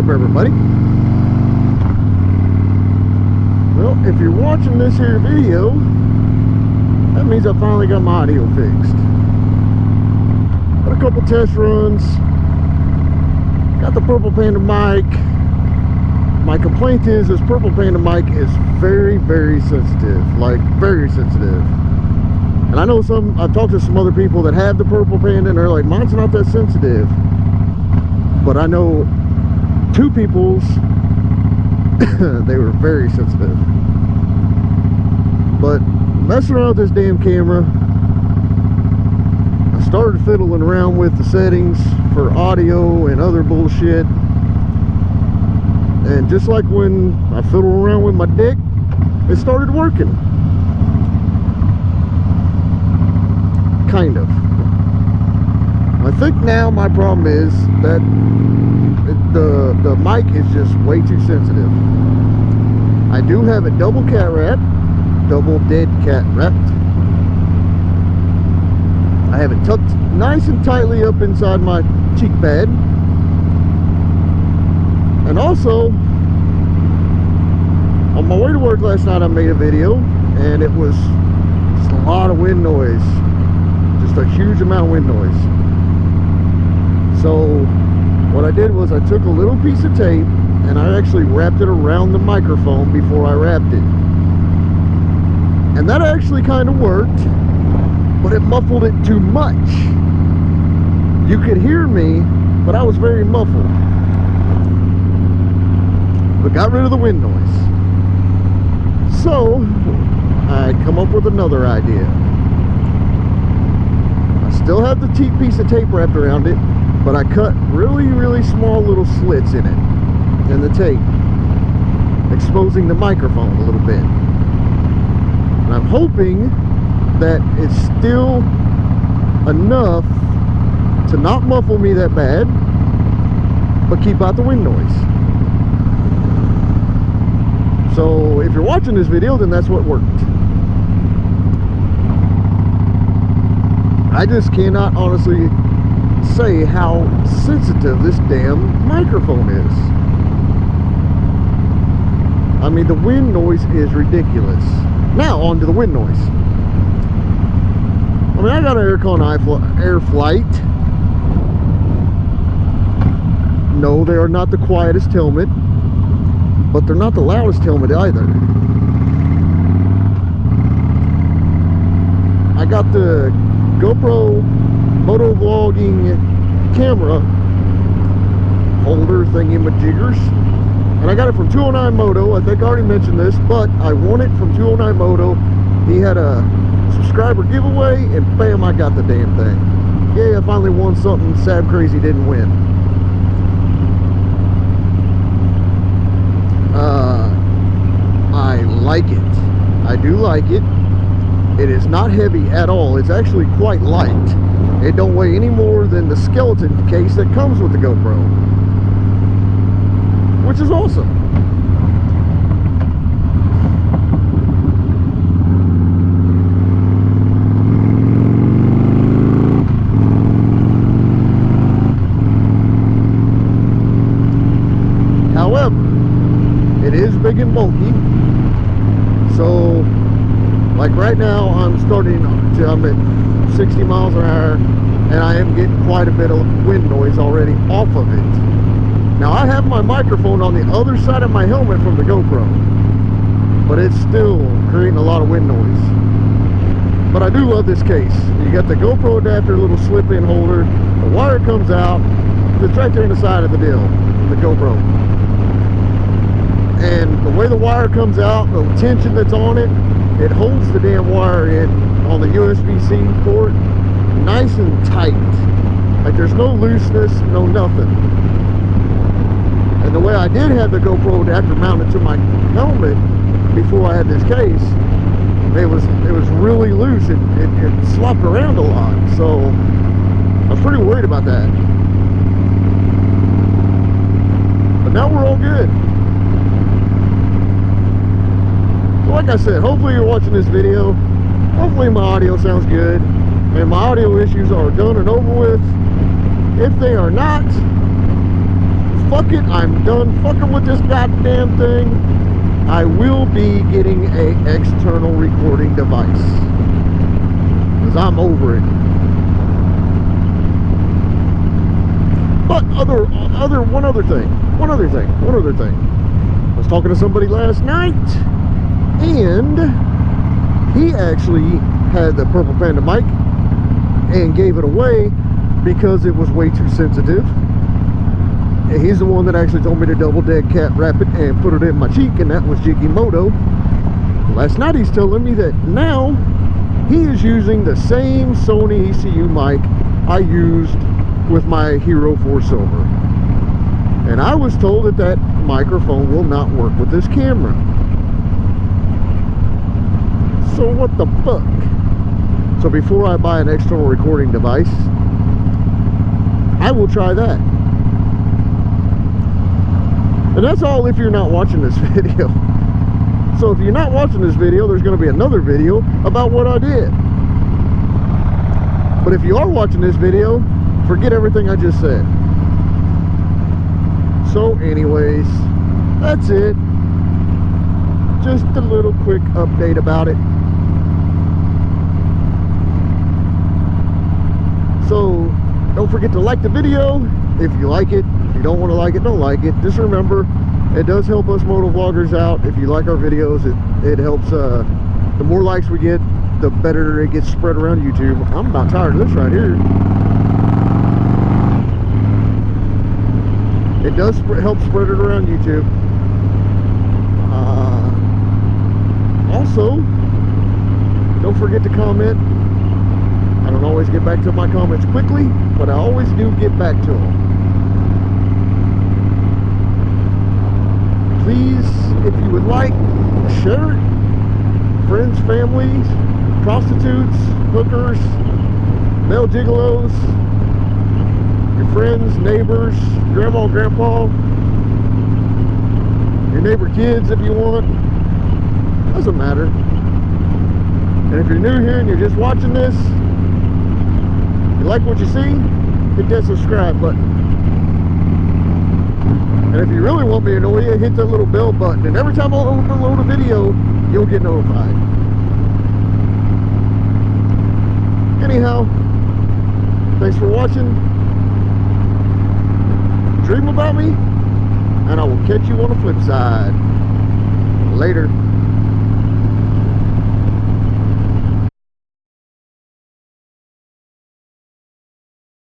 up, everybody? Well, if you're watching this here video, that means I finally got my audio fixed. Got a couple test runs. Got the Purple Panda mic. My complaint is this Purple Panda mic is very, very sensitive. Like, very sensitive. And I know I've talked to some other people that have the Purple Panda and they're like, mine's not that sensitive. But I know two people's, they were very sensitive. But messing around with this damn camera, I started fiddling around with the settings for audio and other bullshit. And just like when I fiddled around with my dick, it started working. Kind of. I think now my problem is that the mic is just way too sensitive. I do have it double cat wrapped, double dead cat wrapped. I have it tucked nice and tightly up inside my cheek pad. And also, on my way to work last night I made a video and it was just a lot of wind noise. Just a huge amount of wind noise. So what I did was I took a little piece of tape and I actually wrapped it around the microphone before I wrapped it. And that actually kind of worked, but it muffled it too much. You could hear me, but I was very muffled. But got rid of the wind noise. So I come up with another idea. I still have the piece of tape wrapped around it, but I cut really, really small little slits in it, in the tape, exposing the microphone a little bit. And I'm hoping that it's still enough to not muffle me that bad, but keep out the wind noise. So if you're watching this video, then that's what worked. I just cannot honestly say how sensitive this damn microphone is. I mean, the wind noise is ridiculous. Now on to the wind noise. I mean, I got an airflyte. No, they are not the quietest helmet, but they're not the loudest helmet either. I got the GoPro motovlogging camera holder thingy-majiggers, and I got it from 209 Moto. I think I already mentioned this, but I won it from 209 Moto. He had a subscriber giveaway, and bam, I got the damn thing. Yay, I finally won something Sad Crazy didn't win. I like it. I do like it. It is not heavy at all. It's actually quite light. It don't weigh any more than the skeleton case that comes with the GoPro, which is awesome. However, it is big and bulky. So, like right now, I'm at 60 miles an hour, and I am getting quite a bit of wind noise already off of it. Now, I have my microphone on the other side of my helmet from the GoPro, but it's still creating a lot of wind noise. But I do love this case. You got the GoPro adapter, little slip-in holder. The wire comes out. It's right there in the side of the deal, the GoPro. And the way the wire comes out, the tension that's on it, it holds the damn wire in on the USB-C port nice and tight. Like there's no looseness, no nothing. And the way I did have the GoPro adapter mounted to my helmet before I had this case, it was really loose. It slopped around a lot. So I was pretty worried about that. But now we're all good. Like I said, hopefully you're watching this video. Hopefully my audio sounds good and my audio issues are done and over with. If they are not, fuck it, I'm done fucking with this goddamn thing. I will be getting a external recording device, because I'm over it. But one other thing. I was talking to somebody last night, and he actually had the Purple Panda mic and gave it away because it was way too sensitive. And he's the one that actually told me to double dead cat wrap it and put it in my cheek, and that was Moto. Last night he's telling me that now he is using the same Sony ECU mic I used with my Hero 4 Silver. And I was told that that microphone will not work with this camera. So what the fuck? So before I buy an external recording device, I will try that. And that's all if you're not watching this video. So if you're not watching this video, there's going to be another video about what I did. But if you are watching this video, forget everything I just said. So anyways, that's it. Just a little quick update about it. So don't forget to like the video if you like it. If you don't want to like it, don't like it. Just remember, it does help us motovloggers out. If you like our videos, it helps. The more likes we get, the better it gets spread around YouTube. I'm about tired of this right here. It does help spread it around YouTube. Also, don't forget to comment. I don't always get back to my comments quickly, but I always do get back to them. Please, if you would like, share it. Friends, families, prostitutes, hookers, male gigolos, your friends, neighbors, grandma, grandpa, your neighbor kids if you want. Doesn't matter. And if you're new here and you're just watching this, you like what you see, hit that subscribe button. And if you really want me to know you, hit that little bell button. And every time I upload a video, you'll get notified. Anyhow, thanks for watching. Dream about me, and I will catch you on the flip side. Later.